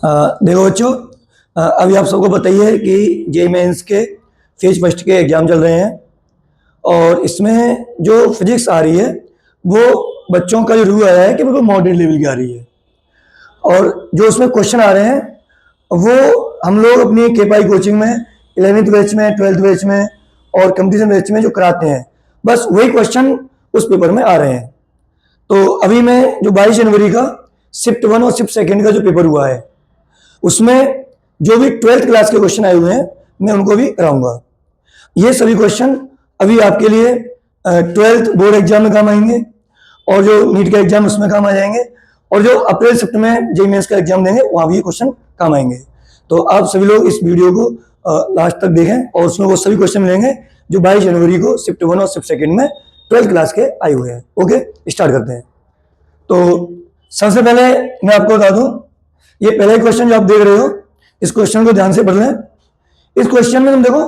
देखो बच्चों, अभी आप सबको पता ही है कि जे मेंस के फेज फर्स्ट के एग्जाम चल रहे हैं। और इसमें जो फिजिक्स आ रही है वो बच्चों का जो रिव्यू आया है कि बिल्कुल मॉडरेट लेवल की आ रही है। और जो उसमें क्वेश्चन आ रहे हैं वो हम लोग अपनी केपाई कोचिंग में 11th बैच में, 12th बैच में और कंपटीशन बैच में जो कराते हैं, बस वही क्वेश्चन उस पेपर में आ रहे हैं। तो अभी मैं जो 22 जनवरी का शिफ्ट 1 और शिफ्ट सेकेंड का जो पेपर हुआ है उसमें जो भी 12th क्लास के क्वेश्चन आए हुए हैं मैं उनको भी कराऊंगा। ये सभी क्वेश्चन अभी आपके लिए 12th बोर्ड एग्जाम में काम आएंगे और जो नीट का एग्जाम उसमें काम आ जाएंगे और जो अप्रैल सितंबर में जेईई मेंस का एग्जाम देंगे वहां भी ये क्वेश्चन काम आएंगे। तो आप सभी लोग इस वीडियो को लास्ट तक देखें और उसमें वो सभी क्वेश्चन मिलेंगे जो 22 जनवरी को शिफ्ट 1 और शिफ्ट सेकेंड में 12th क्लास के आए हुए हैं। ओके, स्टार्ट करते हैं। तो सबसे पहले मैं आपको बता दूं, ये पहला ही क्वेश्चन जो आप देख रहे हो, इस क्वेश्चन को ध्यान से पढ़ लें। इस क्वेश्चन में तुम देखो,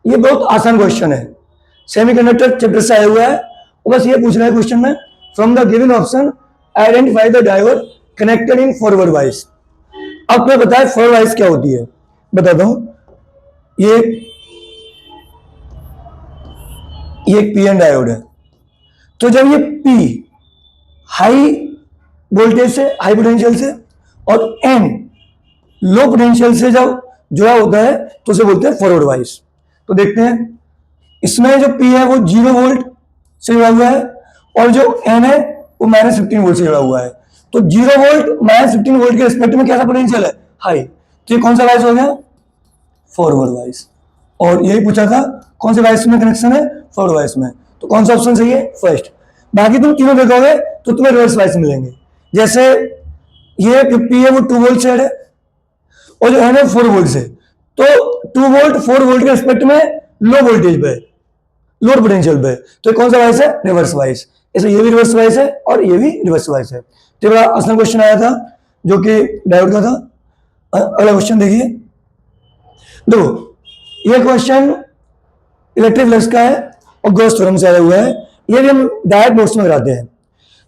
ये बहुत आसान क्वेश्चन है, सेमीकंडक्टर चैप्टर से आया हुआ है और बस ये पूछ रहा है क्वेश्चन में, from the given option identify the diode connected in forward wise. अब तुम्हें पता है फॉरवर्ड वाइज क्या होती है, बताता हूं। ये एक पी एन डायोड है। तो जब ये पी हाई वोल्टेज से, हाई पोटेंशियल से, और एन लो पोटेंशियल से जब जुड़ा होता है तो उसे बोलते हैं फॉरवर्ड वाइज। तो देखते हैं, इसमें जो पी है वो 0 वोल्ट से जुड़ा हुआ है और जो एन है वो -15 वोल्ट से जुड़ा हुआ है। तो 0 वोल्ट -15 वोल्ट के रिस्पेक्ट में कैसा पोटेंशियल है, हाई। तो ये कौन सा वाइज हो गया, फॉरवर्ड वाइज। और यही पूछा था कौन से वाइज में कनेक्शन है, फॉरवर्ड वाइज में। तो कौन सा ऑप्शन सही है, फर्स्ट। बाकी तुम तीनों देखोगे तो तुम्हें रिवर्स वाइज मिलेंगे। जैसे ये 50 है वो 2 वोल्ट से है और जो है 4 वोल्ट से, तो 2 वोल्ट 4 वोल्ट के रिस्पेक्ट में लो वोल्टेज पे, लो पोटेंशियल पे, तो कौन सा वाइज है, रिवर्स वाइज। ऐसे ये भी रिवर्स वाइज है और ये भी रिवर्स वाइज है। तो बड़ा आसान क्वेश्चन आया था जो कि डायोड का था। अगला क्वेश्चन देखिए, दो, ये क्वेश्चन इलेक्ट्रिक फ्लक्स का है और गॉस थ्योरम से आया हुआ है। ये भी हम डायरेक्ट नोट्स में कराते हैं।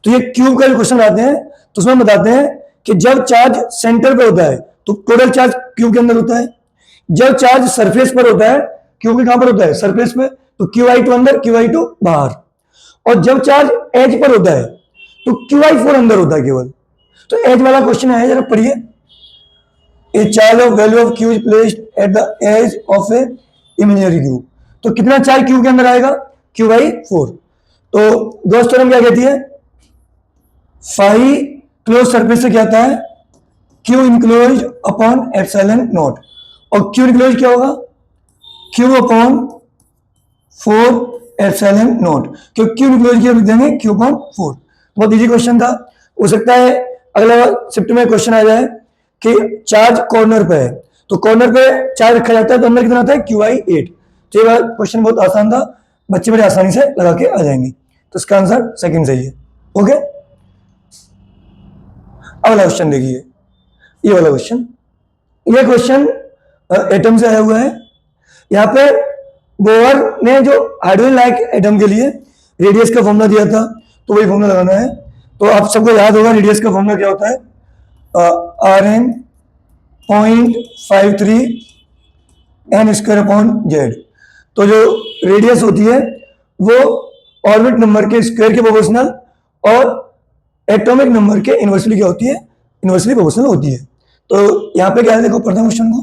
तो ये क्यूब का क्वेश्चन आते हैं तो उसमें बताते हैं कि जब चार्ज सेंटर पे होता है तो टोटल चार्ज क्यूब के अंदर होता है। जब चार्ज सरफेस पर होता है, क्योंकि कहां पर होता है, सरफेस पे, तो QI2 अंदर, QI2 बाहर। और जब चार्ज एज पर होता है तो QI4 अंदर होता है केवल। तो एज वाला क्वेश्चन है, जरा पढ़िए। A charge of value of q is placed at the edge of a imaginary cube. तो कितना चार्ज क्यूब के अंदर आएगा, QI4। तो गॉस थ्योरम क्या कहती है, फाई क्लोज सरफेस से क्या आता है, Q enclose upon epsilon not. और Q इनक्लोज क्या होगा, Q अपॉन 4 एप्सिलॉन नॉट। क्यों Q इनक्लोज किया लिख देंगे Q अपॉन 4। बहुत इजी क्वेश्चन था। हो सकता है अगला शिफ्ट में क्वेश्चन आ जाए कि चार्ज कॉर्नर पे है, तो कॉर्नर पे चार्ज रखा जाता है तो अंदर कितना आता है, QI8। तो ये क्वेश्चन बहुत आसान था, बच्चे बड़े आसानी से लगा के आ जाएंगे। तो इसका आंसर सेकंड सही है। ओके, अगला क्वेश्चन देखिए, ये वाला क्वेश्चन। ये क्वेश्चन एटम से आया हुआ है। यहाँ पे बोर ने जो हाइड्रोजन लाइक एटम के लिए रेडियस का फॉर्मूला दिया था, तो वही फॉर्मूला लगाना है। तो आप सबको याद होगा रेडियस का फॉर्मूला क्या होता है, Rn 0.53 n² अपॉन z। तो जो रेडियस होती है वो ऑर्बिट नंबर के स्क्वायर के प्रोपोर्शनल और एटॉमिक नंबर के इनवर्सली क्या होती है, इनवर्सली प्रोपोर्शनल होती है। तो यहाँ पे क्या है, देखो पढ़ता हूं क्वेश्चन को।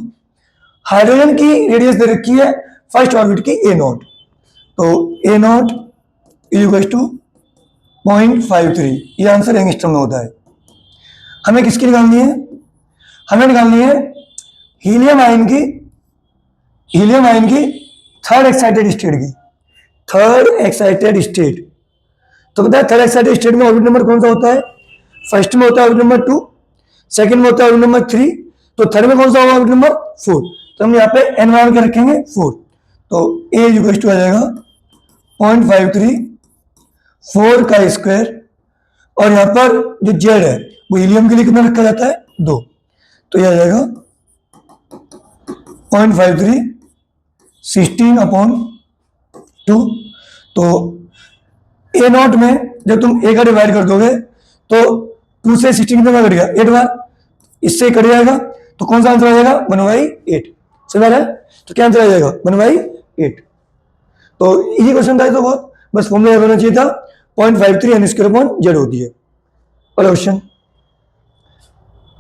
हाइड्रोजन की रेडियस दे रखी है फर्स्ट ऑर्बिट की A0, तो A0 इक्वल टू 0.53। ये आंसर एंगस्ट्रॉम में होता है। हमें किसकी निकालनी है, हमें निकालनी है हीलियम आयन की थर्ड एक्साइटेड स्टेट की, थर्ड एक्साइटेड स्टेट। तो पता है थर्ड एक्साइटेड स्टेट में ऑर्बिट नंबर कौन सा होता है, फर्स्ट में होता है ऑर्बिट नंबर 2, सेकंड में होता है ऑर्बिट नंबर 3, तो थर्ड में कौन सा होगा, ऑर्बिट नंबर 4। तो हम यहाँ पे n मान के रखेंगे 4। तो A इक्वल टू आ जाएगा 0.53 4 का स्क्वायर, और यहाँ पर जो Z है वो हीलियम के लिए कितना रखा जाता है, 2। तो यह आ जाएगा 0.53 16 अपॉन 2। तो A0 में जब तुम A का डिवाइड कर दोगे तो 2 से 16 कितना कट गया, 8 बार। इससे कट जाएगा, तो कौन सा आंसर आ जाएगा? 1/8। समझ आ रहा है? तो क्या आंसर आ जाएगा? 1/8। तो इजी क्वेश्चन था ये तो बहुत, बस फॉर्मूला याद होना चाहिए था, 0.53 n स्क्वायर अपॉन जेड होती है। अगला क्वेश्चन,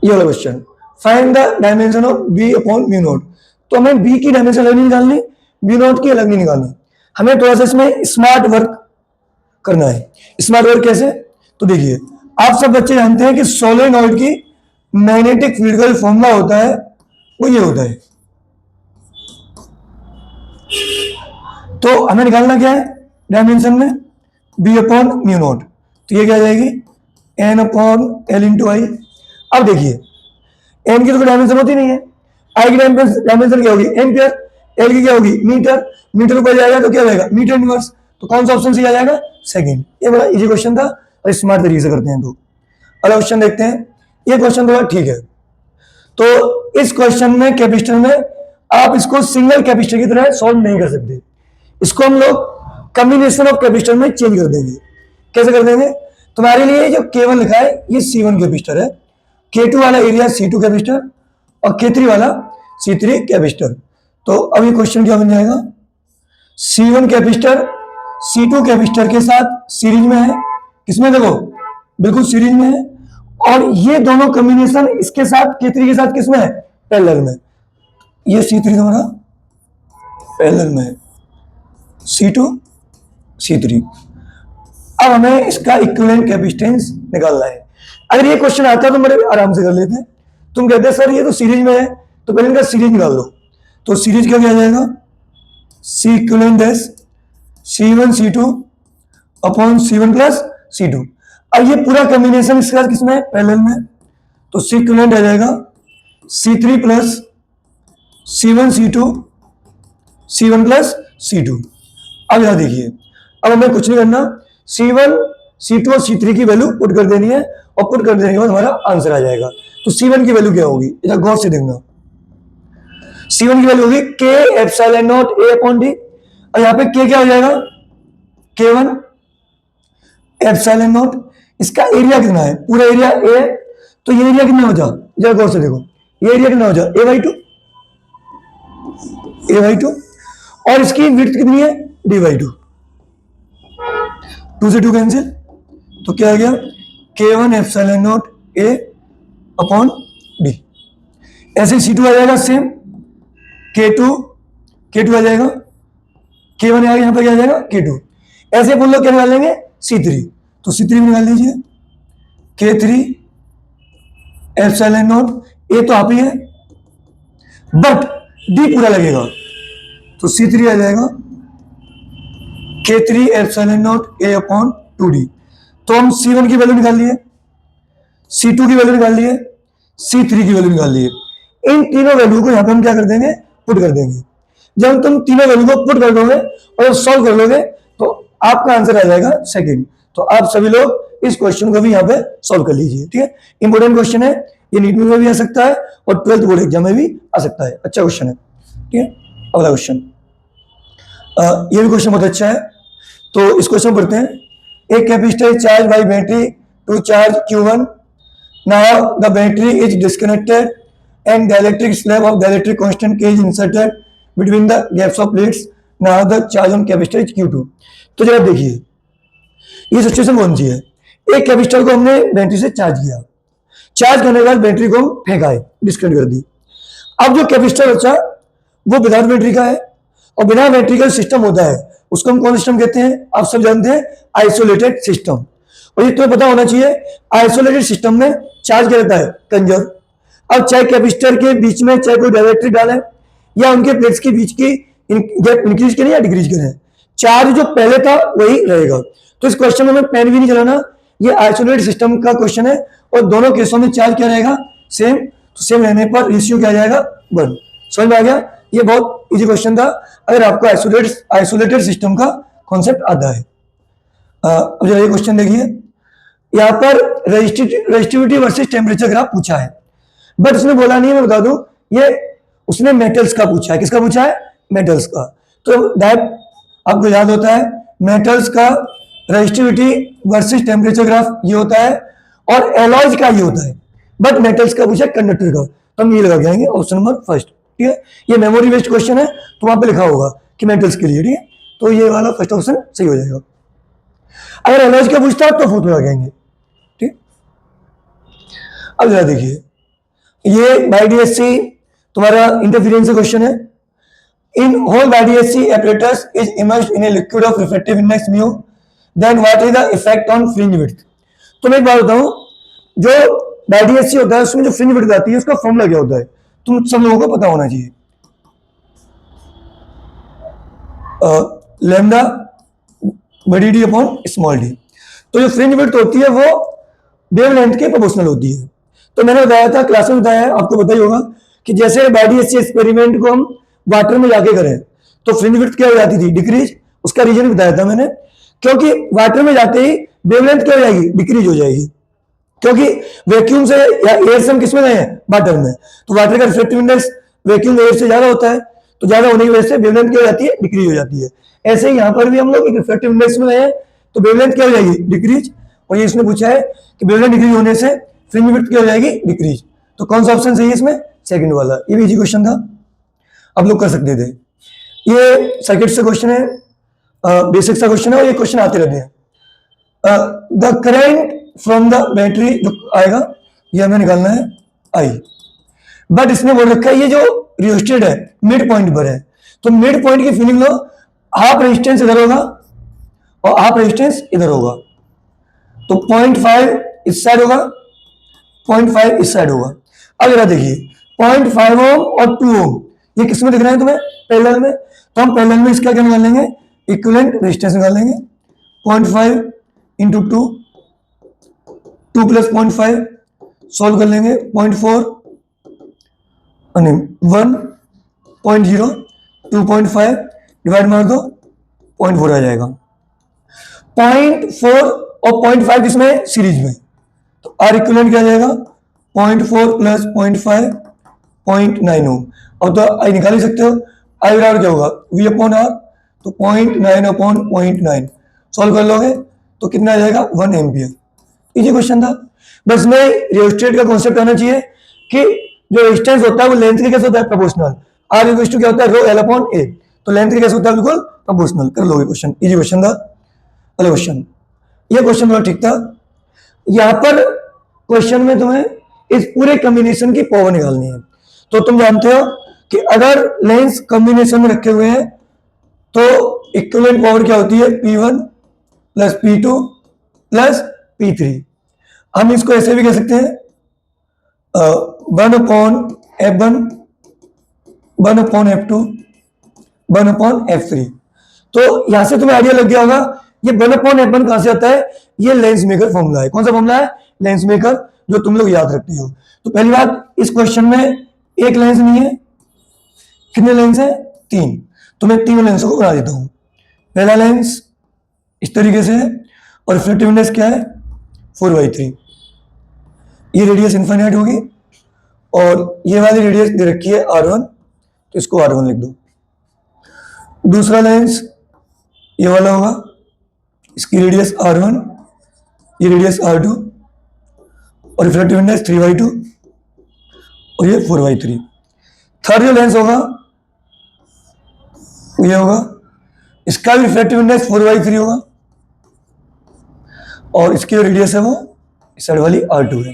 ये वाला question, find the dimension of b upon mu naught. तो हमें बी की डायमेंशन अलग नहीं निकालनी, म्यू नॉट की अलग नहीं निकालनी, हमें थोड़ा सा इसमें स्मार्ट वर्क करना है। स्मार्ट वर्क कैसे? तो देखिए, आप सब बच्चे जानते हैं कि सोलेनॉइड की मैग्नेटिक फील्ड का जो फॉर्मूला होता है वो ये होता है। तो हमें निकालना क्या है डायमेंशन में? B upon mu naught. तो ये क्या आ जाएगी? N upon l into I. अब देखिए, एन की तो डायमेंशन होती नहीं है, आई की डायमेंशन क्या होगी? एम्पियर, एल की क्या होगी? मीटर, मीटर ऊपर जाएगा तो क्या हो जाएगा? Metre inverse. तो कौन सा ऑप्शन सही आ जाएगा? सेकंड। ये बड़ा इजी क्वेश्चन था और स्मार्ट तरीके से करते हैं। तो अगला क्वेश्चन देखते हैं, ये क्वेश्चन थोड़ा ठीक है। तो इस क्वेश्चन में कैपेसिटर में आप इसको सिंगल कैपेसिटर की तरह सॉल्व नहीं कर सकते, इसको हम लोग कॉम्बिनेशन ऑफ कैपेसिटर में चेंज कर देंगे। कैसे कर देंगे? तुम्हारे लिए जो K1 लिखा है ये C1 कैपेसिटर है, K2 वाला एरिया C2 कैपेसिटर और K3 वाला C3 कैपेसिटर। तो अब ये क्वेश्चन क्या बन जाएगा? C1 कैपेसिटर C2 कैपेसिटर के साथ सीरीज में है। किसमें? देखो बिल्कुल सीरीज में है। और ये दोनों कॉम्बिनेशन इसके साथ K3 के साथ किसमें है? पैरेलल में। ये C3 हमारा पैरेलल में है, C2 C3। अब हमें इसका इक्विवेलेंट कैपेसिटेंस निकालना है। अगर ये क्वेश्चन आता तो मेरे आराम से कर लेते हैं। तुम कहते सर ये तो सीरीज में है, तो पहले इनका सीरीज निकाल दो। तो सीरीज क्या जाएगा? C equivalent dash C1 C2 upon C1 plus C2। अब ये पूरा कॉम्बिनेशन इसके साथ किसमें है? पैरेलल में। तो सी इक्विवेलेंट आ जाएगा C3 plus C1 C2 C1 plus C2। अब यहां देखिए, अब हमें कुछ नहीं करना, C1 C2 और C3 की वैल्यू पुट कर देनी है और पुट कर देने के बाद हमारा आंसर आ जाएगा। तो C1 की वैल्यू क्या होगी? इधर गौर से देखना। C1 की वैल्यू होगी K epsilon not A upon D। और यहाँ पे K क्या हो जाएगा? K1 epsilon not. इसका एरिया कितना है? पूरा एरिया A, तो ये एरिया कितना हो जा? जरा गौर से देखो, ये एरिया कितना हो जा? A/2, A/2। और इसकी विड्थ कितनी है? D/2। 2 से 2 कैंसिल, तो क्या आ गया? K1 epsilon not A upon D। ऐसे C2 आ जाएगा सेम, K2 आ जाएगा, K1 आ गया, यहाँ पर क्या आ जाएगा? K2। ऐसे बोल लो क्या निकाल लेंगे? C3। तो C3 निकाल लीजिए, K3 एप्सिलॉन नॉट A तो आप ही है, बट D पूरा लगेगा, तो C3 आ जाएगा K3 epsilon not A upon 2D। तो हम C1 की वैल्यू निकाल लिए, C2 की वैल्यू निकाल लिए, C3 की वैल्यू निकाल लिए। इन तीनों वैल्यू को यहां पे हम क्या कर देंगे? पुट कर देंगे। जब तुम तीनों वैल्यू को पुट कर दोगे और सॉल्व कर लोगे तो आपका आंसर आ जाएगा सेकंड। तो आप सभी लोग इस क्वेश्चन को भी यहाँ पे सॉल्व कर लीजिए, ठीक है। इंपोर्टेंट क्वेश्चन है ये, नीट में भी आ सकता है और 12th बोर्ड एग्जाम में भी आ सकता है। अच्छा क्वेश्चन है, ठीक है। अगला क्वेश्चन, ये भी क्वेश्चन बहुत अच्छा है, तो इस क्वेश्चन पढ़ते हैं। एक capacitor charge by battery to charge Q1, now the battery is disconnected and the electric slab of the electric constant K is inserted between the gaps of plates, now the charge on capacitor is Q2। तो जरा देखिए ये situation कौन सी है? एक capacitor को हमने battery से चार्ज किया, चार्ज करने के बाद बैटरी को हम फेंकाए, डिस्कनेक्ट कर दी। अब जो कैपेसिटर बचा वो विदाउट बैटरी का है, और बिना बैटरी का सिस्टम होता है उसको हम कौन सिस्टम कहते हैं? आप सब जानते हैं, आइसोलेटेड सिस्टम। और ये तुम्हें पता होना चाहिए, आइसोलेटेड सिस्टम में चार्ज क्या रहता है? कंजर्व। अब चाहे कैपेसिटर के बीच में चाहे कोई डायरेक्टरी डाले या उनके प्लेट्स के बीच की गैप इंक्रीज करें या डिक्रीज करें, चार्ज जो पहले था वही रहेगा। तो इस क्वेश्चन में हमें पेन भी नहीं चलाना, ये आइसोलेटेड सिस्टम का क्वेश्चन है और दोनों केसों में चार्ज क्या रहेगा? सेम। तो सेम रहने पर रेशियो क्या आ जाएगा? 1। समझ में आ गया? ये बहुत इजी क्वेश्चन था अगर आपको आइसोलेटेड सिस्टम का कॉन्सेप्ट आता है। अब जरा ये क्वेश्चन देखिए, यहाँ पर रेजिस्टिविटी वर्सेस टेम्परेचर ग्राफ पूछा है, बट उसने बोला नहीं है, मैं बता दूं, ये उसने मेटल्स का पूछा है। किसका पूछा है? मेटल्स का। तो डायरेक्ट आपको याद होता है मेटल्स का रेजिस्टिविटी वर्सेस टेम्परेचर ग्राफ ये होता है, और एलॉयज का ये होता है। बट मेटल्स का पूछा कंडक्टर का, तो हम ये लगा के आएंगे ऑप्शन नंबर फर्स्ट। ठीक है, ये मेमोरी बेस्ड क्वेश्चन है तो वहां पे लिखा होगा कि मेटल्स के लिए। ठीक है, तो ये वाला फर्स्ट ऑप्शन सही हो जाएगा। अगर एलॉयज का पूछता तो फोर्थ लगा के आएंगे। ठीक, अब जरा देखिए, ये बाईडीएससी तुम्हारा इंटरफेरेंस क्वेश्चन है। In whole YDSE apparatus is immersed in a liquid of refractive index mu, then what is the effect on fringe width? तो मैं एक बात बताऊं, जो बाईडीएससी होता है उसमें जो फ्रिंज विड्थ आती है उसका फॉर्मूला क्या होता है, तुम सब लोगों को पता होना चाहिए। लैम्डा बड़ी डी अपॉन स्मॉल डी। तो जो फ्रिंज विड्थ होती है वो वेवलेंथ के प्रोपोर्शनल होती है। तो मैंने बताया था, क्लास में बताया है, आपको पता ही होगा कि जैसे बाईडीएससी एक्सपेरिमेंट को हम वाटर में जाके करें तो फ्रिंज विड्थ क्या हो जाती थी, डिक्रीज। उसका रीजन बताया था मैंने, क्योंकि वाटर में जाते ही वेवलेंथ क्या हो जाएगी, डिक्रीज हो जाएगी, क्योंकि वैक्यूम से या एयर से हम किसमें गए हैं, वाटर में। तो वाटर का रिफ्रैक्टिव इंडेक्स वैक्यूम एयर से ज्यादा होता है, तो ज्यादा होने की वजह से वेवलेंथ क्या हो जाती है, डिक्रीज हो जाती है। ऐसे ही यहाँ पर भी हम लोग एक रिफ्रैक्टिव इंडेक्स में गए हैं तो वेवलेंथ क्या हो जाएगी, डिक्रीज। और ये इसने पूछा है कि वेवलेंथ डिक्रीज होने से फ्रिंज विड्थ क्या हो जाएगी, डिक्रीज। तो कौन सा ऑप्शन सही है इसमें, सेकंड वाला। ये भी इजी क्वेश्चन था, आप लोग कर सकते थे। ये सर्किट से क्वेश्चन है, बेसिक सा क्वेश्चन है और ये क्वेश्चन आते रहते हैं। The current from the battery जो आएगा ये हमें निकालना है आई, बट इसने बोल रखा है ये जो रियोस्टेट है मिड पॉइंट पर है, तो मिड पॉइंट की फीलिंग लो, हाफ रेजिस्टेंस इधर होगा और हाफ रेजिस्टेंस इधर होगा, तो 0.5 इस साइड होगा, 0.5 इस साइड होगा। अब जरा देखिए 0.5 ओम और 2 ओम ये किसमें दिख रहा है तुम्हें, पैरेलल में। तो हम पैरेलल में इसका क्या निकाल लेंगे, इक्विवेलेंट रेजिस्टेंस निकाल लेंगे। 0.5 इंटू 2 प्लस 0.5 सॉल्व कर लेंगे, 0.4 1.0 2.5 डिवाइड मार दो 0.4 आ जाएगा। 0.4 और 0.5 किसमें, सीरीज में, तो आर इक्विवेलेंट क्या आ जाएगा, 0.4 प्लस 0.5 0.9 ओम। और तो आई निकाल ही सकते हो, आई बराबर क्या होगा, वी अपॉन आर, तो 0.9 अपॉन 0.9 सॉल्व कर लोगे तो कितना आ जाएगा, 1 एम्पियर। इजी क्वेश्चन था, बस में रियोस्टेट का कॉन्सेप्ट आना चाहिए कि जो रेजिस्टेंस होता है वो लेंथ के कैसे होता है, प्रोपोर्शनल। आर इक्वल टू क्या होता है, रो एल अपॉन ए, तो लेंथ के कैसे होता है, बिल्कुल प्रोपोर्शनल। कर लोगे क्वेश्चन, इजी क्वेश्चन था। अगला क्वेश्चन, ये क्वेश्चन थोड़ा ठीक था। यहाँ पर क्वेश्चन में तुम्हें इस पूरे कॉम्बिनेशन की पावर निकालनी है। तो तुम जानते हो कि अगर लेंस कॉम्बिनेशन में रखे हुए हैं तो इक्विवेलेंट पावर क्या होती है, P1 plus P2 plus P3। हम इसको ऐसे भी कह सकते हैं 1 upon F1 1 upon F2 1 upon F3। तो यहां से तुम्हें आइडिया लग गया होगा ये 1 अपॉन F1 कहां से आता है, ये लेंस मेकर फॉर्मूला है। कौन सा फॉर्मूला है, लेंस मेकर, जो तुम लोग याद रखते हो। तो पहली बात, इस क्वेश्चन में एक लेंस नहीं है, कितने लेंस है, 3। तो मैं तीनों लेंसों को बना देता हूं। पहला लेंस इस तरीके से है और रिफ्लेक्टिव इंडेक्स क्या है, 4/3। ये रेडियस इनफाइनाइट होगी और ये वाली रेडियस दे रखी है R1, तो इसको R1 लिख दो। दूसरा लेंस ये वाला होगा, इसकी रेडियस R1, ये रेडियस R2 और रिफ्लेक्टिव इंडेक्स 3/2 और ये 4/3। थर्ड जो लेंस होगा ये होगा, इसका भी रिफ्लेक्टिव इंडेक्स 4/3 होगा और इसकी जो रेडियस है वो इस साइड वाली R2 है।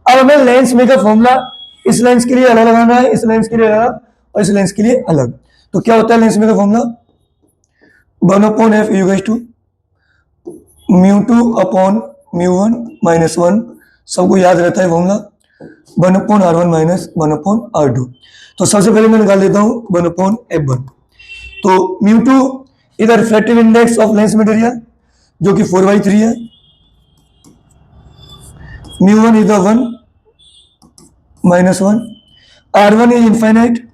अब हमें लेंस मेकर फॉर्मूला इस लेंस के लिए अलग लगाना है, इस लेंस के लिए अलग और इस लेंस के लिए अलग। तो क्या होता है lens maker formula, 1 upon F equals to μ2 upon μ1 minus 1, सबको याद रहता है formula, 1 upon R1 minus 1 upon R2। तो सबसे पहले मैं निकाल लेता हूं 1 अपॉन F1। तो μ2 is the reflective index of lens material जो कि 4/3 है, μ1 is the 1 minus 1, R1 is infinite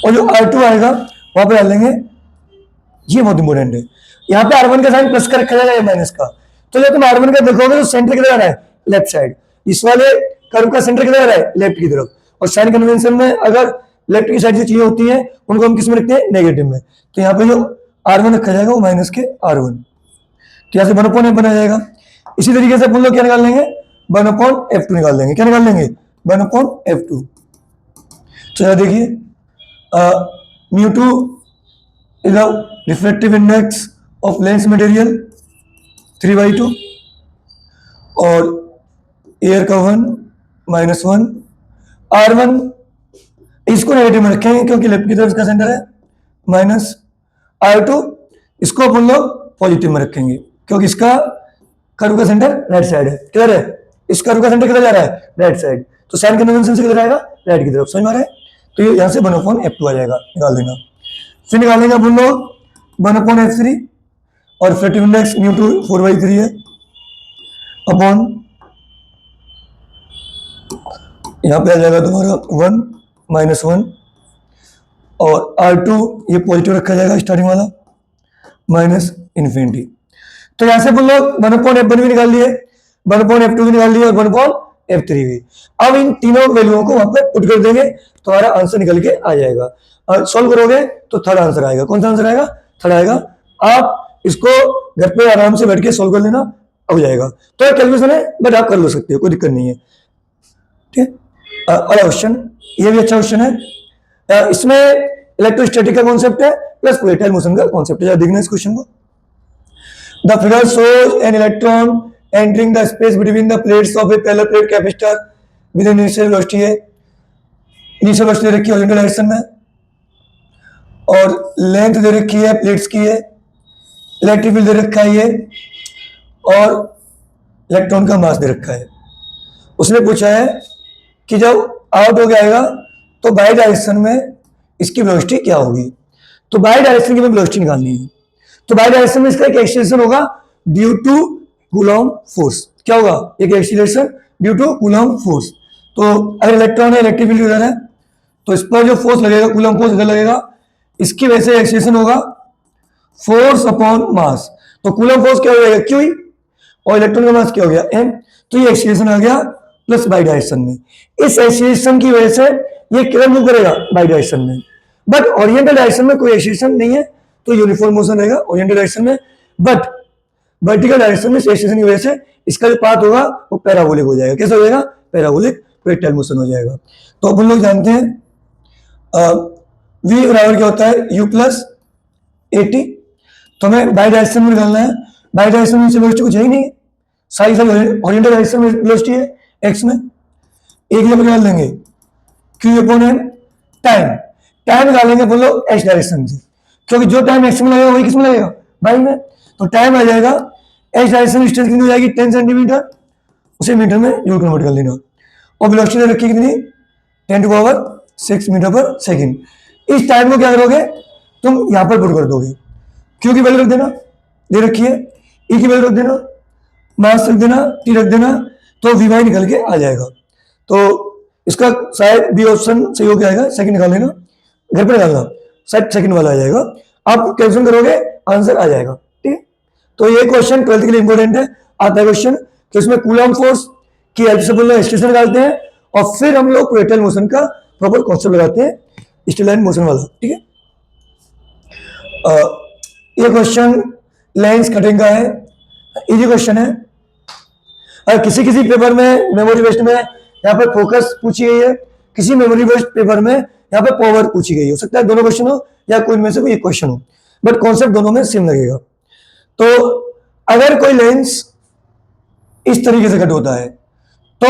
और जो R2 आएगा वहां पे डाल लेंगे, ये बहुत इंपॉर्टेंट है, यहाँ पे R1 का साइन प्लस का रखा जाएगा, माइनस का। तो जब तुम R1 का देखोगे तो सेंटर किधर आ रहा है, लेफ्ट साइड। इस वाले कर्व का सेंटर किधर आ रहा है, लेफ्ट की तरफ। और साइन कन्वेंशन में अगर लेफ्ट की साइड जो चीजें होती हैं उनको हम किस में रखते हैं, नेगेटिव में। तो यहाँ पे जो R1 रखा जाएगा वो माइनस के R1, तो यहाँ से 1 अपॉन F बना जाएगा। इसी तरीके से अपन लोग क्या निकाल लेंगे, 1/f2 निकाल लेंगे। क्या निकाल लेंगे? 1/f2। चलो देखिए, μ2 is the refractive index of lens material 3/2 और एयर का 1 -1। R1 इसको नेगेटिव में रखेंगे क्योंकि लेफ्ट की तरफ इसका सेंटर है, माइनस। R2 इसको अपन लोग पॉजिटिव में रखेंगे क्योंकि इसका कर्व का सेंटर राइट साइड है। किधर है? इस कर्व का सेंटर किधर जा रहा है? Right side. तो साइन कन्वेंशन से किधर आएगा? राइट की तरफ। समझ में आ रहा है? तो ये यहाँ से 1/f2 आ जाएगा, निकाल देना। फिर निकालेंगे अपन लोग 1/f3 और रिफ्रैक्टिव इंडेक्स μ2 4/3 है अपॉन, यहाँ पे आ जाएगा तुम्हारा 1 -1 और R2 ये पॉजिटिव रखा जाएगा स्टार्टिंग वाला, -∞। तो यहाँ से अपन लोग 1/f1 भी निकाल लिए, 1/f2 भी निकाल लिए और 1/f3 भी। अब इन तीनों वैल्यूओं को वहां पर पुट कर देंगे तो हमारा आंसर निकल के आ जाएगा। और सॉल्व करोगे तो थर्ड आंसर आएगा। कौन सा आंसर आएगा? थर्ड आएगा। आप इसको घर पे आराम से बैठ के सॉल्व कर लेना, हो जाएगा। तो कैलकुलेशन है बट आप कर लो सकते हो, कोई दिक्कत नहीं है। ठीक है, अगला क्वेश्चन, ये भी अच्छा क्वेश्चन है। इसमें इलेक्ट्रोस्टैटिक का कॉन्सेप्ट है प्लस प्रोजेक्टाइल मोशन का कॉन्सेप्ट है। देखना इस क्वेश्चन को। The figure shows an electron entering the space between the plates of A parallel plate capacitor with initial velocity है। इनिशियल वेलोसिटी दे रखी है हॉरिजॉन्टल डायरेक्शन में और लेंथ दे रखी है प्लेट्स की है, इलेक्ट्रिक फील्ड दे रखा है ये, और इलेक्ट्रॉन का मास दे रखा है। उसने पूछा है कि जब आउट हो जाएगा तो बाई डायरेक्शन में इसकी वेलोसिटी क्या होगी। तो बाई डायरेक्शन की हमें वेलोसिटी निकालनी है। तो बाई डायरेक्शन में इसका एक एक्सीलरेशन होगा ड्यू टू कूलॉम फोर्स। क्या होगा? एक acceleration due to Coulomb force. तो अगर इलेक्ट्रॉन है, इलेक्ट्रिक फील्ड उधर है, तो इस पर जो फोर्स लगेगा कूलॉम फोर्स इधर लगेगा, इसकी वजह से एक्सीलरेशन होगा फोर्स अपॉन मास। तो कूलॉम फोर्स क्या हो जाएगा? Q और इलेक्ट्रॉन का मास क्या हो गया? m। तो ये एक्सीलरेशन आ गया प्लस बाई डायरेक्शन में। इस एक्सीलरेशन की वजह से ये किधर मूव करेगा? बाई डायरेक्शन में। बट ओरिएंटल डायरेक्शन में कोई एक्सीलरेशन नहीं है तो यूनिफॉर्म मोशन रहेगा ओरिएंटल डायरेक्शन में। बट वर्टिकल डायरेक्शन में एक्सीलरेशन की वजह से इसका जो पाथ होगा वो पैराबोलिक हो जाएगा। कैसा हो जाएगा? पैराबोलिक प्रोजेक्टाइल मोशन हो जाएगा। तो अपन लोग जानते हैं v बराबर क्या होता है? u plus AT। तो हमें बाई डायरेक्शन में निकालना है। बाई डायरेक्शन में वेलोसिटी कुछ है ही नहीं, सारी ओरिएंटल डायरेक्शन में वेलोसिटी है x में। एक ये निकाल देंगे q अपॉन m। टाइम निकालेंगे अपन लोग x डायरेक्शन से, क्योंकि जो टाइम x में लगेगा वही किस में लगेगा? बाई में। तो टाइम आ जाएगा x डायरेक्शन में डिस्टेंस कितनी हो जाएगी? 10 सेंटीमीटर, उसे मीटर में जरूर कन्वर्ट कर लेना। और वेलोसिटी दे रखी कितनी? 10⁻6 मीटर पर सेकेंड। इस टाइम को क्या करोगे? तुम यहां पर पुट कर दोगे। क्यू की वैल्यू रख देना, दे रखी है, ई की वैल्यू रख देना, मास रख देना, टी रख देना, तो वी वाई निकल के आ जाएगा। तो इसका शायद बी ऑप्शन सही हो जाएगा। सेकंड निकाल लेना, घर पे निकालना, शायद सेकंड वाला आ जाएगा। आप कैंसिल करोगे आंसर आ जाएगा। ठीक है, तो ये क्वेश्चन 12th के लिए इंपॉर्टेंट है। आता है क्वेश्चन कि इसमें कूलॉम फोर्स की हेल्प से हम लोग एक्सप्रेशन निकालते हैं और फिर हम लोग प्रोजेक्टाइल मोशन का प्रॉपर कॉन्सेप्ट लगाते हैं, स्टेलाइन मोशन वाला। ठीक है, ये क्वेश्चन लेंस कटिंग का है, इजी क्वेश्चन है। अगर किसी पेपर में मेमोरी बेस्ड में यहाँ पर फोकस पूछी गई है, किसी मेमोरी बेस्ड पेपर में यहाँ पर पावर पूछी गई हो सकता है दोनों क्वेश्चन हो या कोई में से कोई एक क्वेश्चन हो, बट कॉन्सेप्ट दोनों में सेम लगेगा। तो अगर कोई लेंस इस तरीके से कट होता है तो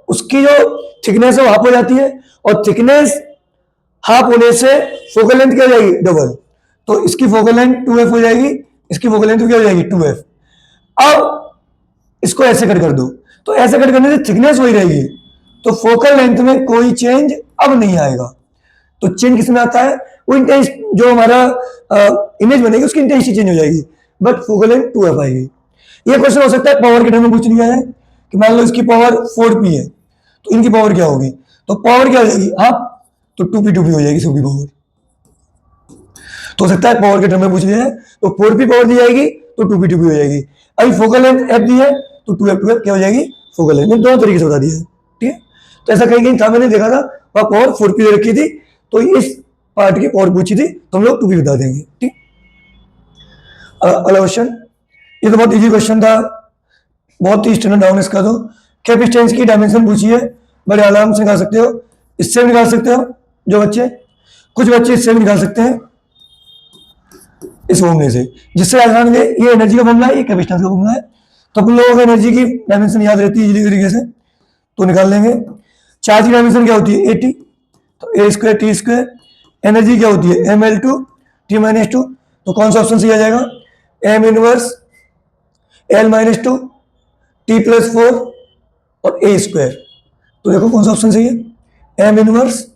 उसकी जो थिकनेस है हाफ हो जाती है और थिकनेस हाफ होने से फोकल लेंथ क्या हो जाएगी? डबल। तो इसकी फोकल लेंथ 2f हो जाएगी, इसकी फोकल लेंथ क्या हो जाएगी? 2f। अब इसको ऐसे कट कर दो, तो ऐसे कट करने से थिकनेस वही रहेगी, तो फोकल लेंथ में कोई चेंज अब नहीं आएगा। तो चेंज किसमें आता है? वो इंटेंस जो हमारा इमेज बनेगी उसकी इंटेंसिटी चेंज हो जाएगी, बट फोकल लेंथ 2f आएगी। ये क्वेश्चन हो सकता है पावर के टर्म में पूछ लिया है कि मान लो इसकी पावर 4p है तो इनकी पावर क्या होगी? तो पावर क्या हो जाएगी? हाफ, तो 2p हो जाएगी सबकी पावर। तो हो सकता है पावर के टर्म में पूछ लिया है तो 4p पावर दी जाएगी तो 2p हो जाएगी। अभी फोकल लेंथ f दी है तो 2f क्या हो जाएगी? Focal length. दोनों तरीके से बता दिया है। ठीक है, तो ऐसा कहीं था, मैंने देखा था वहां पावर 4p दे रखी थी तो इस पार्ट की पावर पूछी थी तो हम लोग 2p बता देंगे। ठीक, अगला क्वेश्चन, ये तो बहुत इजी क्वेश्चन था, बहुत ही स्टैंडर्ड डाउन इसका। तो कैपेसिटेंस की डायमेंशन पूछी है, बड़े आराम से निकाल सकते हो, इससे भी निकाल सकते हो जो बच्चे, कुछ बच्चे इससे भी निकाल सकते हैं इस फॉर्मूले से, जिससे आसान है। ये एनर्जी का फॉर्मूला है, ये कैपेसिटेंस का फॉर्मूला है। तो अपन लोगों को एनर्जी की डायमेंशन याद रहती है इजीली तरीके से, तो निकाल लेंगे। चार्ज की डायमेंशन क्या होती है, 80, तो ए स्क्वायर टी स्क्वायर। एनर्जी क्या होती है, ml2 t-2, तो कौन सा ऑप्शन सही आ जाएगा, m इनवर्स l-2 t+4 और ए स्क्वायर। तो देखो कौन सा ऑप्शन सही है, m inverse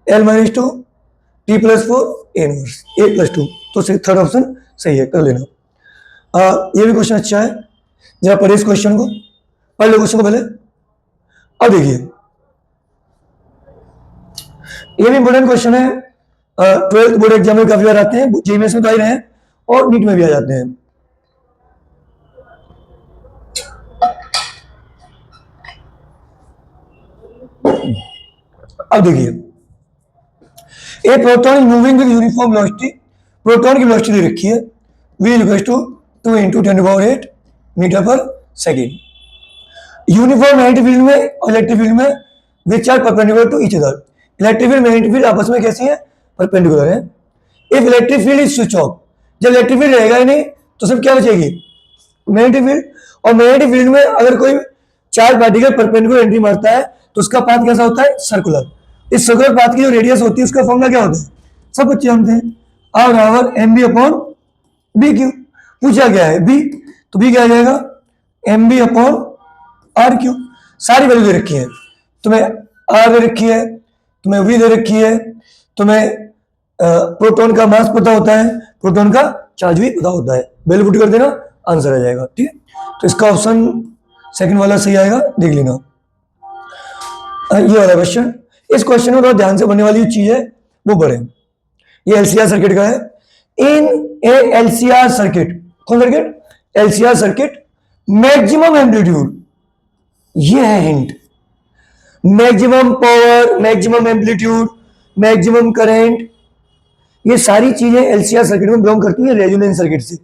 l-2 t+4 a inverse a+2, तो थर्ड ऑप्शन सही है, कर लेना। ये भी क्वेश्चन अच्छा है, जरा पढ़े इस क्वेश्चन को, पढ़ लो क्वेश्चन को पहले। अब देखिए ये भी इंपॉर्टेंट क्वेश्चन है, 12th बोर्ड एग्जाम में काफी बार आते हैं, जेईएमएस में तो आ ही रहे हैं और नीट में भी आ जाते हैं। अब देखिए, a proton is moving with uniform velocity, proton की वेलोसिटी दे रखी है v equals to 2 × 10⁸ metre per second. Uniform magnetic field में और इलेक्ट्रिक फील्ड में which are perpendicular to each other, electric field magnetic field आपस में कैसी है, परपेंडिकुलर है। If electric field is switch off, जब इलेक्ट्रिक फील्ड रहेगा ही नहीं तो सिर्फ क्या बचेगी, मैग्नेटिक फील्ड। और मैग्नेटिक फील्ड में अगर कोई चार्ज पार्टिकल परपेंडिकुलर एंट्री मारता है तो उसका पाथ कैसा होता है, सर्कुलर। इस सर्कुलर पाथ की जो रेडियस होती है उसका फॉर्मूला क्या होता है, सब बच्चे जानते हैं, आर बराबर mb/bq। पूछा क्या है b, तो b क्या आ जाएगा, mb/rq। सारी वैल्यू दे रखी है, तुम्हें r दे रखी है, तुम्हें v दे रखी है, तुम्हें प्रोटॉन का मास पता होता है, प्रोटॉन का चार्ज भी पता होता है, वैल्यू पुट कर देना, आंसर आ जाएगा। ठीक है, तो इसका ऑप्शन सेकंड वाला सही आएगा, देख लेना। ये वाला क्वेश्चन, इस क्वेश्चन में थोड़ा ध्यान से बनने वाली चीज है वो पढ़े। ये एलसीआर सर्किट का है। इन ए एलसीआर सर्किट, कौन circuit, LCR circuit, maximum amplitude, ये है hint, maximum power, maximum amplitude, maximum current, ये सारी चीजें एलसीआर सर्किट में बिलोंग करती है रेजोनेंस सर्किट से।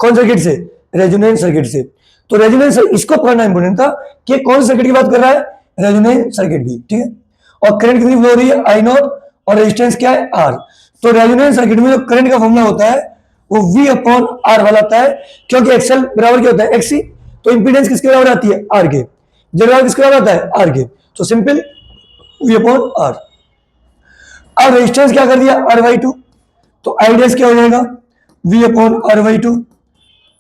कौन सर्किट से, रेजोनेंस सर्किट से। तो रेजोनेंस, इसको पढ़ना इंपोर्टेंट था कि कौन सर्किट की बात कर रहा है, रेजोनेंस सर्किट की। ठीक है, और करंट कितनी फ्लो हो रही है, आई नॉट, और रेजिस्टेंस क्या है, आर। तो रेजोनेंस सर्किट में जो करंट का फॉर्मूला होता है वो V/R वाला आता है, क्योंकि एक्सएल बराबर क्या होता है, XC। तो इंपीडेंस किसके बराबर आती है, आर के। जब किसके बराबर आता है, आर के, तो सिंपल V/R। अब रेजिस्टेंस क्या कर दिया, R/2, तो आइडियस क्या हो जाएगा, V/R/2।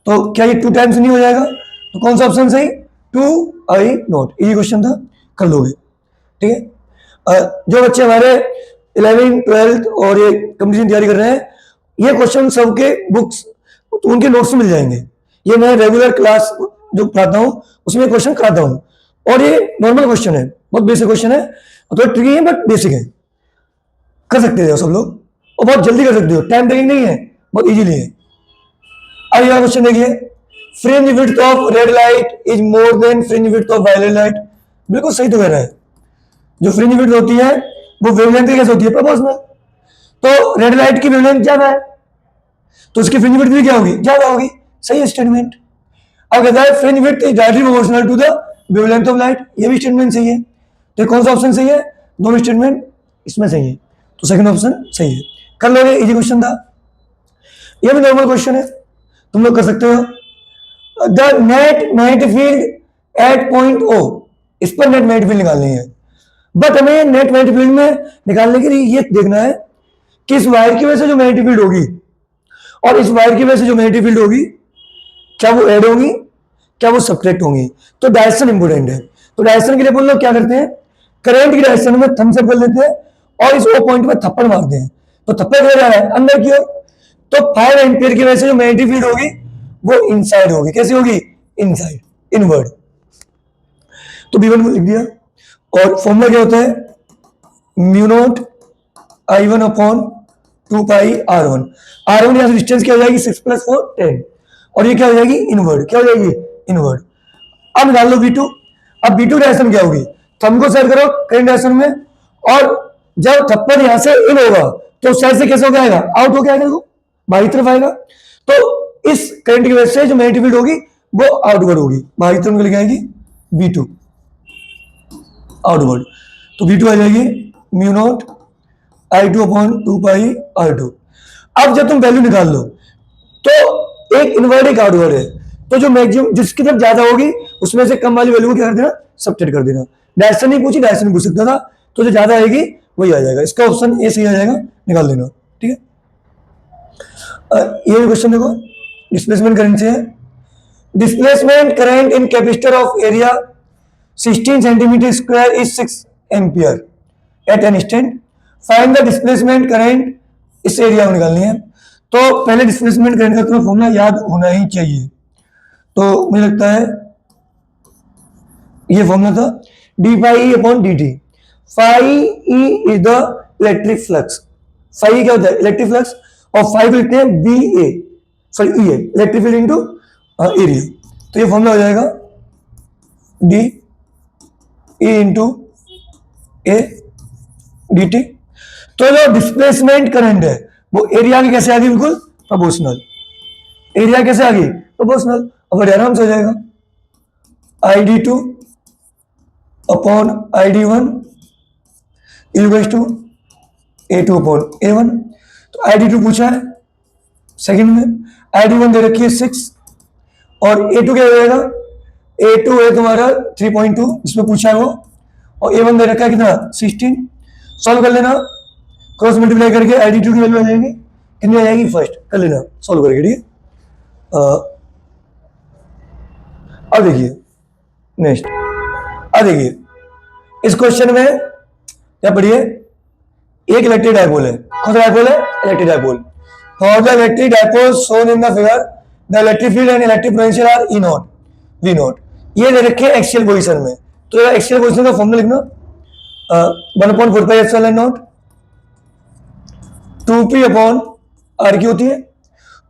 तो क्या ये 2 टाइम्स नहीं हो जाएगा, तो कौन सा ऑप्शन सही, 2I0। ये क्वेश्चन था, कर लोगे। ठीक है, जो बच्चे हमारे 11th 12th और ये कंपटीशन तैयारी कर रहे हैं, ये क्वेश्चन सबके बुक्स, तो उनके नोट्स मिल जाएंगे। ये मैं रेगुलर क्लास जो पढ़ाता हूँ उसमें क्वेश्चन कराता हूँ, और ये नॉर्मल क्वेश्चन है, बहुत बेसिक क्वेश्चन है, थोड़ा ट्रिकी है बट बेसिक है, कर सकते हो सब लोग, और बहुत जल्दी कर सकते हो, टाइम टेकिंग नहीं है, बहुत इजीली है। अब यह क्वेश्चन देखिए, fringe width of red light is more than fringe width of violet light. बिल्कुल सही तो कह रहा है, जो फ्रिंज विड्थ होती है वो वेवलेंथ कैसे होती है, प्रोपोर्शनल। तो रेड लाइट की वेवलेंथ ज्यादा है तो उसकी फ्रिंज विड्थ भी क्या होगी, ज्यादा होगी। सही है स्टेटमेंट। अब कहता है fringe width is directly proportional to the wavelength of light, ये भी स्टेटमेंट सही है। तो कौन सा ऑप्शन सही है, दोनों स्टेटमेंट इसमें सही है, तो सेकंड ऑप्शन सही है। कर लोगे, इजी क्वेश्चन था, ये भी नॉर्मल क्वेश्चन है, तुम लोग कर सकते हो। The net magnetic field at point O, इस पर नेट मैग्नेटिक फील्ड निकालनी है, बट हमें नेट मैग्नेटिक फील्ड में निकालने के लिए ये देखना है कि इस वायर की वजह से जो मैग्नेटिक फील्ड होगी और इस वायर की वजह से जो मैग्नेटिक फील्ड होगी, क्या वो ऐड होगी, क्या वो सब्ट्रैक्ट होंगी। तो डायरेक्शन इंपोर्टेंट है। तो डायरेक्शन के लिए बोल लो क्या करते हैं, करंट की डायरेक्शन में थम्स अप कर लेते हैं और इस O पॉइंट पर थप्पड़ मारते हैं, तो थप्पड़ किधर जा रहा है, अंदर की ओर। तो 5 एम्पीयर की वजह से जो मैग्नेटिक फील्ड होगी वो इनसाइड होगी। कैसी होगी, इनसाइड, इनवर्ड। तो B1 लिख दिया, और फॉर्मूला क्या होता है, μ0 I1/2πr1। R1 यहां से डिस्टेंस क्या हो जाएगी, 6 + 4 10, और ये क्या हो जाएगी, इनवर्ड। क्या हो जाएगी, इनवर्ड। अब निकाल लो B2। अब B2 डायरेक्शन क्या होगी, थंब को सेट करो करंट डायरेक्शन में, और जब थप्पड़ यहां से इन होगा तो साइड से कैसे हो जाएगा, आउट हो जाएगा, देखो बाहरी तरफ आएगा। तो इस करंट की वजह से जो मैग्नेटिक फील्ड होगी वो आउटवर्ड होगी, बाहरी तरफ निकल जाएगी B2। आउटवर्ड, तो V2 आ जाएगी म्यू नॉट I2 अपॉन 2 पाई R2। अब जब तुम वैल्यू निकाल लो तो एक इनवर्ड एक आउटवर्ड है, तो जो मैक्सिमम जिसकी तरफ ज्यादा होगी उसमें से कम वाली वैल्यू को क्या कर देना, सब्ट्रैक्ट कर देना। डायरेक्शन नहीं पूछी, डायरेक्शन पूछ सकता था, तो जो ज्यादा आएगी वही आ जाएगा। इसका ऑप्शन ए सही आ जाएगा, निकाल देना। ठीक है, ये क्वेश्चन देखो, डिस्प्लेसमेंट करंट से है। Displacement current in capacitor of area 16 centimetre square is 6 ampere at an instant, find the displacement current, इस एरिया को निकालनी है। तो पहले डिस्प्लेसमेंट करंट का तुम्हें फॉर्मूला याद होना ही चाहिए, तो मुझे लगता है ये फॉर्मूला था d phi E upon d t. Phi E is the electric flux, phi क्या होता है, इलेक्ट्रिक फ्लक्स, और फाई को लिखते हैं बी ए, सॉरी ई ए, इलेक्ट्रिक फील्ड इनटू एरिया। तो ये फॉर्मूला हो जाएगा D E into A D T. तो जो डिस्प्लेसमेंट करंट है वो एरिया की कैसे आ गई, बिल्कुल प्रोपोर्शनल। एरिया कैसे आ गई, प्रोपोर्शनल। अब बड़े आराम से हो जाएगा ID2 upon ID1 equals to A2 upon A1। तो ID2 पूछा है सेकंड में, ID1 दे रखी है 6, और A2 क्या हो जाएगा, A2 है तुम्हारा 3.2 जिसमें पूछा है वो, और A1 दे रखा है कितना 16। सॉल्व कर लेना, क्रॉस मल्टीप्लाई करके ID2 की वैल्यू आ जाएगी, कितनी आ जाएगी, फर्स्ट कर लेना सॉल्व करके। ठीक है, अब देखिए नेक्स्ट, अब देखिए इस क्वेश्चन में क्या पढ़िए, एक इलेक्ट्रिक डायपोल है। कौन सा डायपोल है, electric dipole. For the electric dipole shown in the figure the electric field and electric potential are E not V not. ये दे रखे एक्सियल पोजीशन में, तो एक्सियल पोजीशन का फॉर्मूला लिखना 1/4 pi epsilon not 2p upon r की होती है,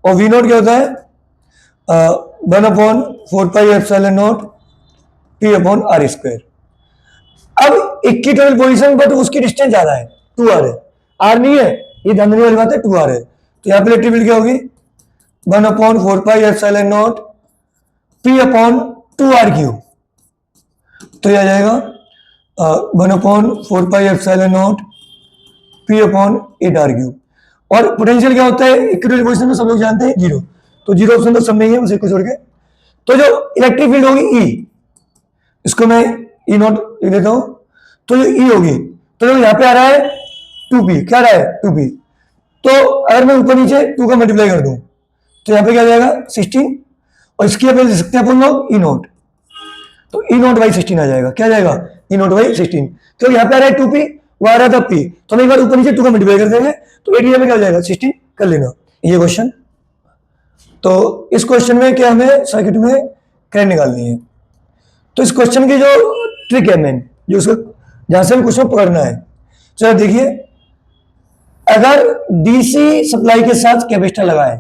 और वी नॉट क्या होता है 1/4 pi epsilon not p upon r square. अब इक्विटोरियल पोजीशन पर तो उसकी डिस्टेंस ज्यादा है, 2r है, r नहीं है, ये ध्यान देने वाली बात है, 2r है। तो यहाँ पे इलेक्ट्रिक फील्ड क्या होगी 1/4 pi epsilon not p upon 2r cube. तो ये आ जाएगा 1/4 pi epsilon not p upon 8r cube. और पोटेंशियल क्या होता है इक्विटोरियल पोजीशन में, सब लोग जानते हैं, जीरो। तो जीरो ऑप्शन तो सब में ही है, उसे को छोड़ के। तो जो इलेक्ट्रिक फील्ड होगी E, इसको मैं ई नॉट लिख देता हूं, तो जो ई होगी, तो जो यहाँ पे आ रहा है 2p, क्या आ रहा है 2p, तो अगर मैं ऊपर नीचे 2 का मल्टीप्लाई कर दूं तो यहाँ पे क्या आ जाएगा 16, और इसकी यहाँ पे लिख सकते हैं अपन लोग ई नॉट, तो ई नॉट बाई 16 आ जाएगा। क्या आ जाएगा, ई नॉट बाई 16, क्योंकि यहाँ पे आ रहा है 2p, वो आ रहा था p, तो हम एक बार ऊपर नीचे 2 का मल्टीप्लाई कर देंगे, तो एरिया में क्या हो जाएगा 16, कर लेना ये क्वेश्चन। तो इस क्वेश्चन में क्या हमें सर्किट में करंट निकालनी है। तो इस क्वेश्चन की जो ट्रिक है मेन, जो उसको जहां से हम क्वेश्चन पकड़ना है, चलो देखिए, अगर डीसी सप्लाई के साथ कैपेसिटर लगाए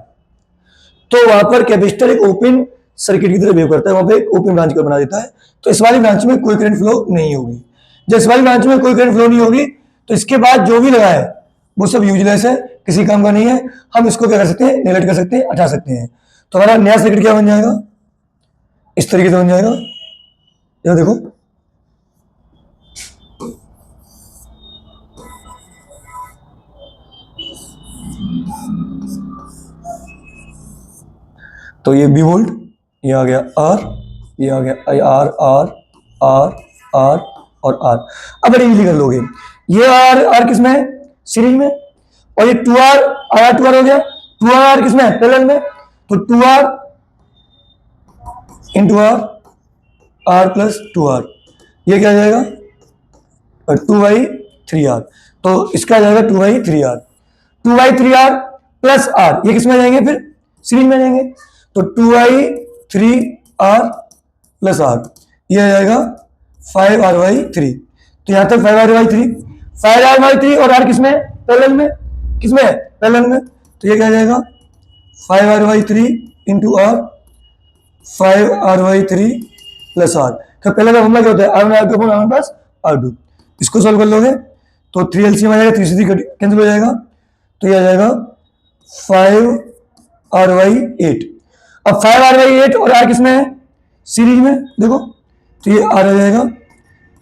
तो वहां पर कैपेसिटर एक ओपन सर्किट की तरह बिहेव करता है, वहां पे एक ओपन ब्रांच को बना देता है, तो इस वाली ब्रांच में कोई करंट फ्लो नहीं होगी। जब इस वाली ब्रांच में कोई करंट फ्लो नहीं होगी तो इसके बाद जो भी लगा है वो सब यूजलेस है, किसी काम का नहीं है, हम इसको क्या कर सकते हैं, नेगलेक्ट कर सकते हैं, हटा सकते हैं। तो हमारा नया सर्किट क्या बन जाएगा, इस तरीके से बन जाएगा। यह देखो, तो ये बी वोल्ट, ये आ गया आर, ये आ गया आर आर आर आर और आर। अब बड़े इजीली कर लोगे, ये आर आर किसमें है, सीरीज में, और ये 2r आर 2r हो गया, 2r किसमें है, पैरेलल में, तो 2r into are, are plus 2r, ये क्या आ जाएगा 2/3r, तो इसका आ जाएगा 2/3r, 2/3r प्लस r, ये किसमें आ जाएंगे फिर, सीरीज में आ जाएंगे, तो 2/3r प्लस r, ये आ जाएगा 5r/3। तो यहां तक 5r/3, 5r/3 और r किसमें है, पैरेलल में, किसमें है, पैरेलल में, तो ये क्या आ जाएगा 5r/3 into r, 5r/3 plus r। तो पहले का फॉर्मूला क्या होता है, r1 r2 upon r1 plus r2। इसको सॉल्व कर लोगे तो 3 LCM आ जाएगा, 3 से 3 कैंसिल हो जाएगा, तो ये आ जाएगा 5r/8। अब 5r/8 और r किसमें है, सीरीज में, देखो, तो ये r आ जाएगा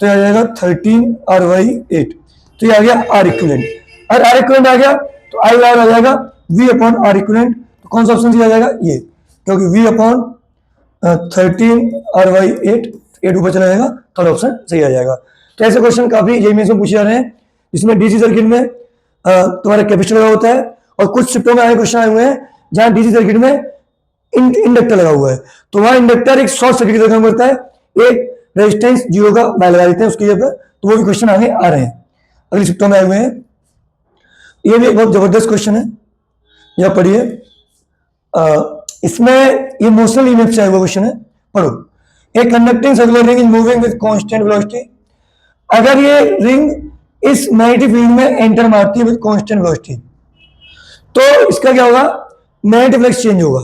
तो ये आ जाएगा 13R/8। तो ये आ गया आर इक्विवेलेंट। और आर इक्विवेलेंट आ गया तो आई आर आ जाएगा V अपॉन आर इक्विवेलेंट। तो कौन सा ऑप्शन दिया जाएगा ये, क्योंकि V अपॉन 13R/8, 8 ऊपर चला जाएगा, थर्ड ऑप्शन सही आ जाएगा। तो ऐसे क्वेश्चन काफी जेईई में पूछे जा रहे हैं, जिसमें डीसी सर्किट में तुम्हारा कैपेसिटर लगा होता है, और कुछ शिफ्टों में आए क्वेश्चन आए हुए हैं जहां डीसी सर्किट में इंडक्टर लगा हुआ है, तो वहां इंडक्टर एक शॉर्ट सर्किट का काम करता है, एक रेजिस्टेंस 0 का वैल्यू लगा देते हैं उसकी जगह पर, तो वो भी क्वेश्चन आगे आ रहे हैं, अगली शिफ्टों में आए हुए हैं। ये भी एक बहुत जबरदस्त क्वेश्चन है, यह पढ़िए। इसमें ये मोशनल इमेज से आया हुआ क्वेश्चन है, पढ़ो। A conducting circular ring is moving with constant velocity. अगर ये रिंग इस मैग्नेटिक फील्ड में एंटर मारती है विद कांस्टेंट वेलोसिटी, तो इसका क्या होगा, मैग्नेटिक फ्लक्स चेंज होगा।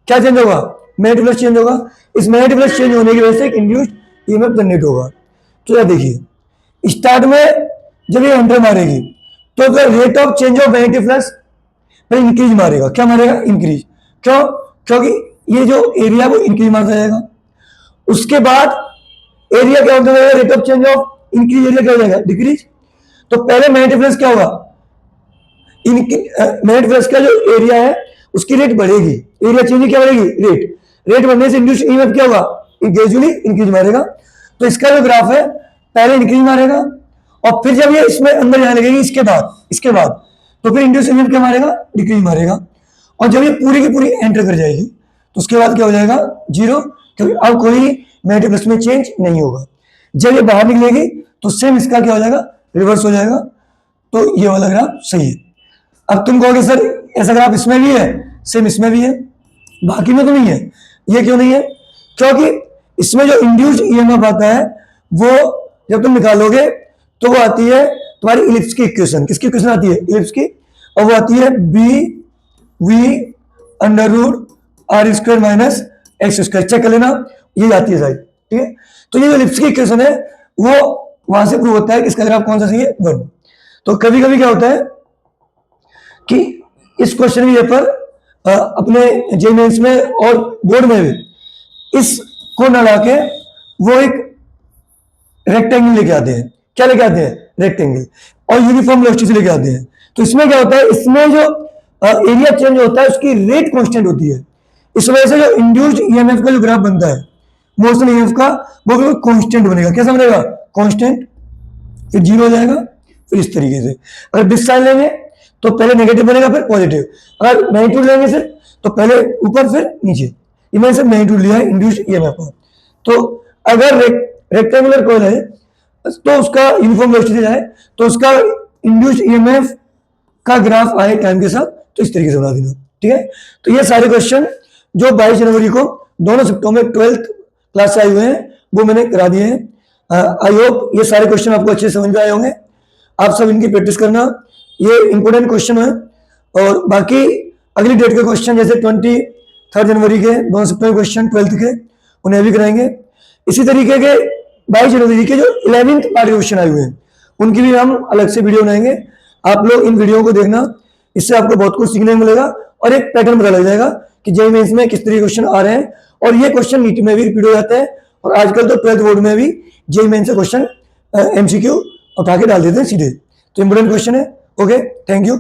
क्या चेंज होगा, मैग्नेटिक फ्लक्स चेंज होगा। इस मैग्नेटिक फ्लक्स चेंज होने की वजह से एक इंड्यूस्ड ईएमएफ जनरेट होगा। तो यह देखिए, स्टार्ट में जब ये एंटर मारेगी तो rate of change of magnetic flux increase मारेगा। क्या मारेगा, इंक्रीज। क्यों, क्योंकि ये जो एरिया वो इंक्रीज मारता जाएगा। उसके बाद एरिया क्या होता है, rate of change of increase area क्या हो जाएगा, डिक्रीज। तो पहले मैग्नेटिक फ्लक्स क्या होगा, मैग्नेटिक फ्लक्स का जो एरिया है उसकी रेट बढ़ेगी, एरिया चेंज क्या बढ़ेगी, रेट बढ़ने से इंड्यूस्ड ईएमएफ क्या होगा, ग्रेजुअली इंक्रीज मारेगा। तो इसका जो ग्राफ है पहले इंक्रीज मारेगा, और फिर जब ये इसमें अंदर जाने लगेगी इसके बाद तो फिर इंड्यूस्ड ईएमएफ क्या मारेगा, डिक्रीज मारेगा। और जब ये पूरी की पूरी एंटर कर जाएगी तो उसके बाद क्या हो जाएगा, 0, क्योंकि अब कोई मैग्नेटिक फ्लक्स में चेंज नहीं होगा। जब ये बाहर निकलेगी तो सेम इसका क्या हो जाएगा, रिवर्स हो जाएगा। तो ये वाला ग्राफ सही है। अब तुम कहोगे सर ऐसा ग्राफ इसमें भी है, सेम इसमें भी है, बाकी में तो नहीं है। ये क्यों नहीं है, क्योंकि इसमें जो इंड्यूस्ड ईएमएफ आता है वो जब तुम निकालोगे तो वो आती है तुम्हारी इलिप्स की इक्वेशन। किसकी इक्वेशन आती है, इलिप्स की, और वो आती है b/√r² - x²। चेक कर लेना, ये आती है शायद, ठीक है। तो ये जो इलिप्स की इक्वेशन है वो वहां से प्रूव होता है कि इसका ग्राफ कौन सा सही है, 1। तो कभी कभी क्या होता है कि इस क्वेश्चन के पर अपने जेईई मेंस में और बोर्ड में भी इसको न लाके वो एक रेक्टेंगल लेके आते हैं। क्या लेके आते हैं, रेक्टेंगल, और यूनिफॉर्म वेलोसिटी से लेके आते हैं। तो इसमें क्या होता है, इसमें जो एरिया चेंज होता है उसकी रेट कांस्टेंट होती है। इस वजह से जो इंड्यूस्ड ईएमएफ का जो ग्राफ बनता है मोशन ईएमएफ का, वो बिल्कुल कांस्टेंट बनेगा। कैसा बनेगा, कांस्टेंट, फिर 0 हो जाएगा, फिर इस तरीके से। अगर दिस साइड लेंगे तो पहले नेगेटिव बनेगा फिर पॉजिटिव। अगर मैग्नीट्यूड लेंगे सिर्फ तो पहले ऊपर फिर नीचे। ये मैंने सिर्फ मैग्नीट्यूड लिया है इंड्यूस्ड ईएमएफ का। तो अगर रेक्टेंगुलर कॉइल है तो उसका यूनिफॉर्म वेलोसिटी जाए तो उसका इंड्यूस्ड ईएमएफ का ग्राफ आए टाइम के साथ, तो इस तरीके से बना देना, ठीक है। तो ये सारे क्वेश्चन जो 22 जनवरी को दोनों शिफ्टों में 12th क्लास से आए हुए हैं वो मैंने करा दिए हैं। आई होप ये सारे क्वेश्चन आपको अच्छे समझ में आए होंगे। आप सब इनकी प्रैक्टिस करना, ये इंपोर्टेंट क्वेश्चन है। और बाकी अगली डेट के क्वेश्चन जैसे 23 जनवरी के दोनों शिफ्टों के क्वेश्चन 12th के, उन्हें भी कराएंगे। इसी तरीके के 22 जनवरी के जो 11th पार्ट के क्वेश्चन आए हुए हैं उनकी भी हम अलग से वीडियो बनाएंगे। आप लोग इन वीडियो को देखना, इससे आपको बहुत कुछ सीखने को मिलेगा और एक पैटर्न पता लग जाएगा कि जेईई मेंस में किस तरीके के क्वेश्चन आ रहे हैं। और ये क्वेश्चन नीट में भी रिपीट हो जाते हैं, और आजकल तो 12th बोर्ड में भी जेईई मेंस से क्वेश्चन एमसीक्यू उठा के डाल देते हैं सीधे। तो इंपोर्टेंट क्वेश्चन है। Okay, thank you.